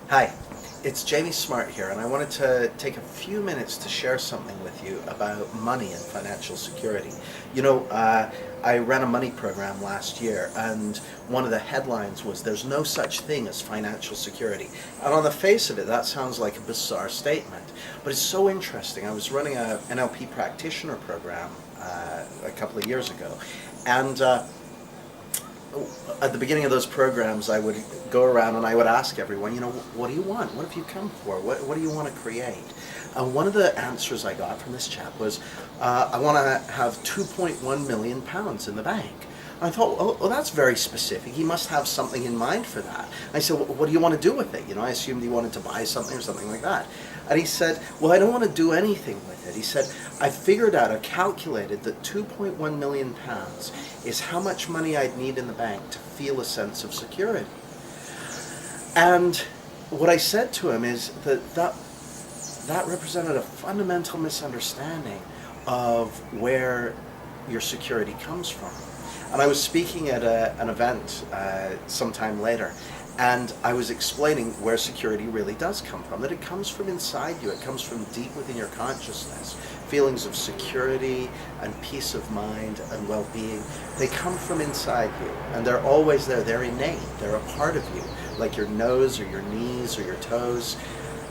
Hi, it's Jamie Smart here, and I wanted to take a few minutes to share something with you about money and financial security. I ran a money program last year, and one of the headlines was "There's no such thing as financial security." And on the face of it, that sounds like a bizarre statement, but it's so interesting. I was running a NLP practitioner program a couple of years ago, and at the beginning of those programs, I would go around and I would ask everyone, what do you want? What have you come for? What do you want to create? And one of the answers I got from this chap was, I want to have 2.1 million pounds in the bank. I thought, oh, that's very specific. He must have something in mind for that. I said, well, what do you want to do with it? I assumed he wanted to buy something or something like that. And he said, well, I don't want to do anything with it. He said, I figured out, I calculated that 2.1 million pounds is how much money I'd need in the bank to feel a sense of security. And what I said to him is that represented a fundamental misunderstanding of where your security comes from. And I was speaking at an event sometime later, and I was explaining where security really does come from, that it comes from inside you, it comes from deep within your consciousness. Feelings of security and peace of mind and well-being, they come from inside you, and they're always there, they're innate, they're a part of you, like your nose or your knees or your toes.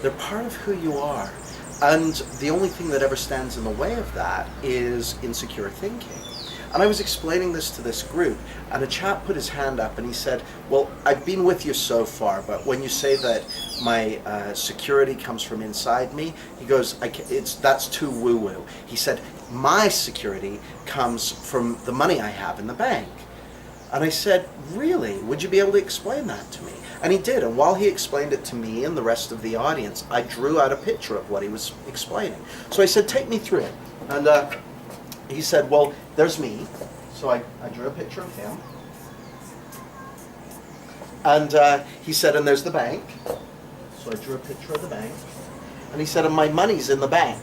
They're part of who you are. And the only thing that ever stands in the way of that is insecure thinking. And I was explaining this to this group, and a chap put his hand up and he said, well, I've been with you so far, but when you say that my security comes from inside me, he goes, that's too woo-woo. He said, my security comes from the money I have in the bank. And I said, really? Would you be able to explain that to me? And he did, and while he explained it to me and the rest of the audience, I drew out a picture of what he was explaining. So I said, take me through it. And he said, well, there's me. So I drew a picture of him. And he said, and there's the bank. So I drew a picture of the bank. And he said, and my money's in the bank.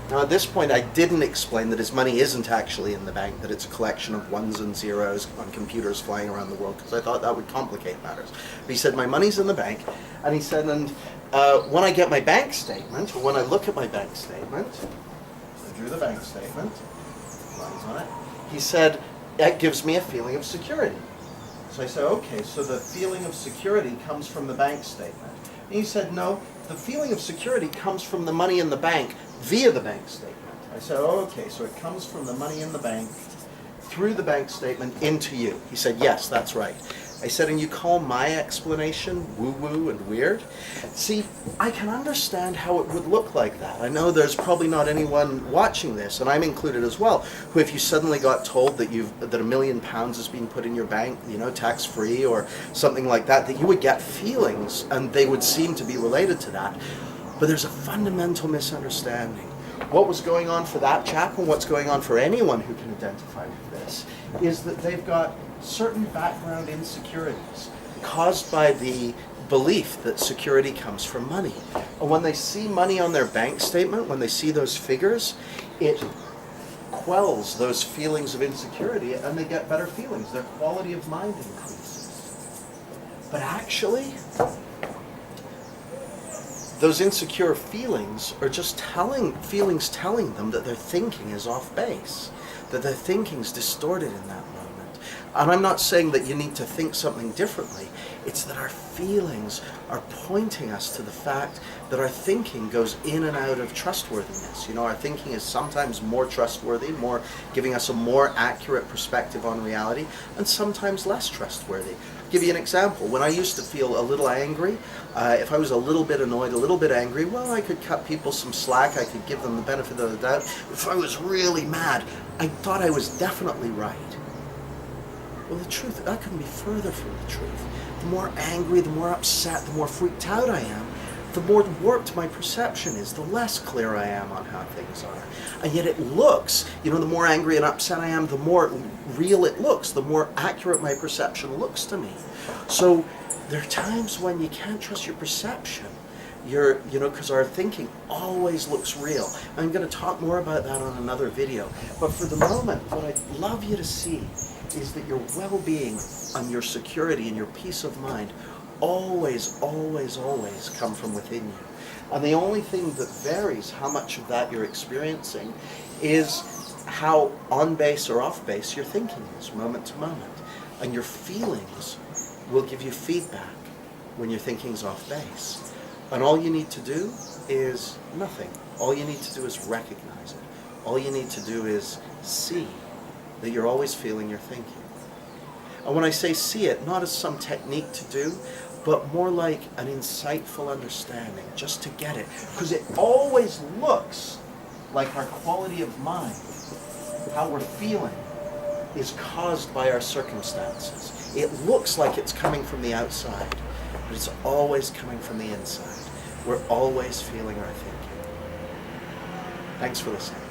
Now at this point I didn't explain that his money isn't actually in the bank, that it's a collection of ones and zeros on computers flying around the world, because I thought that would complicate matters. But he said, my money's in the bank. And he said, and when I get my bank statement, or when I look at my bank statement, I drew the bank statement, lines on it, he said, that gives me a feeling of security. So I said, okay, so the feeling of security comes from the bank statement. And he said, no, the feeling of security comes from the money in the bank via the bank statement. I said, oh, okay, so it comes from the money in the bank through the bank statement into you. He said, yes, that's right. I said, and you call my explanation woo-woo and weird? See, I can understand how it would look like that. I know there's probably not anyone watching this, and I'm included as well, who if you suddenly got told that £1 million is being put in your bank, tax-free or something like that you would get feelings, and they would seem to be related to that. But there's a fundamental misunderstanding. What was going on for that chap, and what's going on for anyone who can identify with this, is that they've got certain background insecurities caused by the belief that security comes from money. And when they see money on their bank statement, when they see those figures, it quells those feelings of insecurity and they get better feelings. Their quality of mind increases. But actually, those insecure feelings are just telling them that their thinking is off base, that their thinking's distorted in that moment. And I'm not saying that you need to think something differently. It's that our feelings are pointing us to the fact that our thinking goes in and out of trustworthiness. Our thinking is sometimes more trustworthy, giving us a more accurate perspective on reality, and sometimes less trustworthy. I'll give you an example. When I used to feel a little angry, if I was a little bit annoyed, a little bit angry, well, I could cut people some slack, I could give them the benefit of the doubt. If I was really mad, I thought I was definitely right. Well, the truth, that couldn't be further from the truth. The more angry, the more upset, the more freaked out I am, the more warped my perception is, the less clear I am on how things are. And yet it looks, the more angry and upset I am, the more real it looks, the more accurate my perception looks to me. So there are times when you can't trust your perception. Because our thinking always looks real. I'm going to talk more about that on another video. But for the moment, what I'd love you to see is that your well-being and your security and your peace of mind always, always, always come from within you. And the only thing that varies how much of that you're experiencing is how on base or off base your thinking is moment to moment. And your feelings will give you feedback when your thinking's off base. And all you need to do is nothing. All you need to do is recognize it. All you need to do is see that you're always feeling your thinking. And when I say see it, not as some technique to do, but more like an insightful understanding, just to get it. Because it always looks like our quality of mind, how we're feeling, is caused by our circumstances. It looks like it's coming from the outside, but it's always coming from the inside. We're always feeling our thinking. Thanks for listening.